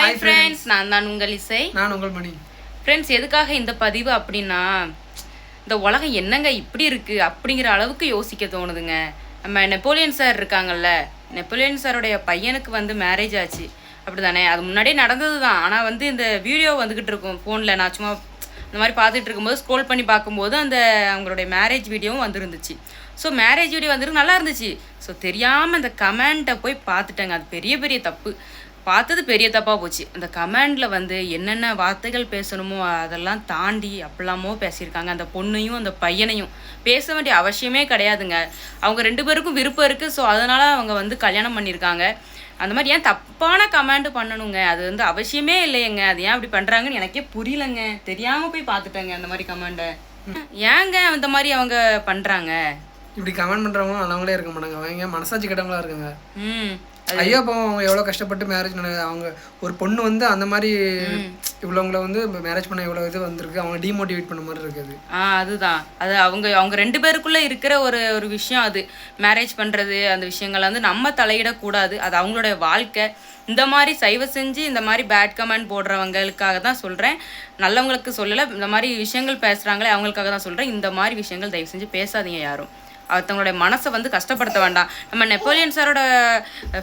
Hi friends, நான் தான் உங்கள் இசை. நான் உங்கள் மணி. ஃப்ரெண்ட்ஸ், எதுக்காக இந்த பதிவு அப்படின்னா, இந்த உலகம் என்னங்க இப்படி இருக்குது அப்படிங்கிற அளவுக்கு யோசிக்க தோணுதுங்க. நம்ம நெப்போலியன் சார் இருக்காங்கல்ல, நெப்போலியன் சாருடைய பையனுக்கு வந்து மேரேஜ் ஆச்சு அப்படி தானே. அது முன்னாடியே நடந்தது தான். ஆனால் வந்து இந்த வீடியோ வந்துக்கிட்டு இருக்கும் ஃபோனில். நான் சும்மா இந்த மாதிரி பார்த்துட்டு இருக்கும்போது ஸ்க்ரோல் பண்ணி பார்க்கும்போது அந்த அவங்களுடைய மேரேஜ் வீடியோவும் வந்துருந்துச்சு. ஸோ மேரேஜ் வீடியோ வந்துருக்கு, நல்லா இருந்துச்சு. ஸோ தெரியாமல் அந்த கமெண்ட்டை போய் பார்த்துட்டேங்க. அது பெரிய பெரிய தப்பு. பார்த்தது பெரிய தப்பாக போச்சு. அந்த கமெண்டில் வந்து என்னென்ன வார்த்தைகள் பேசணுமோ அதெல்லாம் தாண்டி அப்படிலாமோ பேசியிருக்காங்க. அந்த பொண்ணையும் அந்த பையனையும் பேச வேண்டிய அவசியமே கிடையாதுங்க. அவங்க 2 பேருக்கும் விருப்பம் இருக்குது. ஸோ அதனால் அவங்க வந்து கல்யாணம் பண்ணியிருக்காங்க. அந்த மாதிரி ஏன் தப்பான கமெண்ட் பண்ணணுங்க? அது வந்து அவசியமே இல்லையேங்க. அது ஏன் அப்படி பண்ணுறாங்கன்னு எனக்கே புரியலைங்க. தெரியாமல் போய் பார்த்துட்டேங்க அந்த மாதிரி கமெண்ட்டை. ஏங்க அந்த மாதிரி அவங்க பண்ணுறாங்க? இப்படி கமெண்ட் பண்ணுறவங்க நல்லவங்களே இருக்க மாட்டாங்க. அவங்க மனசாட்சி கெட்டவங்களா இருக்காங்க. ஐயோ, அப்போ அவங்க எவ்வளோ கஷ்டப்பட்டு மேரேஜ் அவங்க ஒரு பொண்ணு வந்து அந்த மாதிரி இவ்வளோங்களை வந்து மேரேஜ் பண்ண இவ்வளோ இது வந்திருக்கு. அவங்க டிமோட்டிவேட் பண்ண மாதிரி இருக்குது. அதுதான். அது அவங்க 2 பேருக்குள்ளே இருக்கிற ஒரு விஷயம். அது மேரேஜ் பண்ணுறது அந்த விஷயங்கள் வந்து நம்ம தலையிடக்கூடாது. அது அவங்களுடைய வாழ்க்கை. இந்த மாதிரி சைவ செஞ்சு இந்த மாதிரி பேட் கமெண்ட் போடுறவங்களுக்காக தான் சொல்கிறேன். நல்லவங்களுக்கு சொல்லலை. இந்த மாதிரி விஷயங்கள் பேசுகிறாங்களே அவங்களுக்காக தான் சொல்கிறேன். இந்த மாதிரி விஷயங்கள் தயவு செஞ்சு பேசாதீங்க யாரும். அவங்களுடைய மனசை வந்து கஷ்டப்படுத்த வேண்டாம். நம்ம நெப்போலியன் சாரோட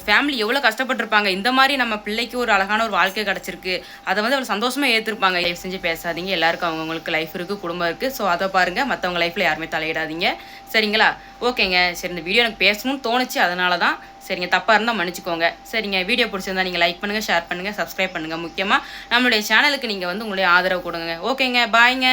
ஃபேமிலி எவ்வளோ கஷ்டப்பட்டுருப்பாங்க. இந்த மாதிரி நம்ம பிள்ளைக்கு ஒரு அழகான ஒரு வாழ்க்கை கிடச்சிருக்கு. அதை வந்து அவ்வளோ சந்தோஷமாக ஏற்றிருப்பாங்க. தயவு செஞ்சு பேசாதீங்க. எல்லாருக்கும் அவங்களுக்கு லைஃப் இருக்குது, குடும்பம் இருக்குது. ஸோ அதை பாருங்கள். மற்றவங்க லைஃப்பில் யாருமே தலையிடாதீங்க, சரிங்களா? ஓகேங்க. சரி, இந்த வீடியோ எனக்கு பேசணும்னு தோணுச்சு, அதனால தான். சரிங்க, தப்பாக இருந்தால் மன்னிச்சிக்கோங்க. சரிங்க, வீடியோ பிடிச்சிருந்தா நீங்கள் லைக் பண்ணுங்கள், ஷேர் பண்ணுங்கள், சப்ஸ்கிரைப் பண்ணுங்கள். முக்கியமாக நம்மளுடைய சேனலுக்கு நீங்கள் வந்து உங்களுடைய ஆதரவு கொடுங்க. ஓகேங்க, பாய்ங்க.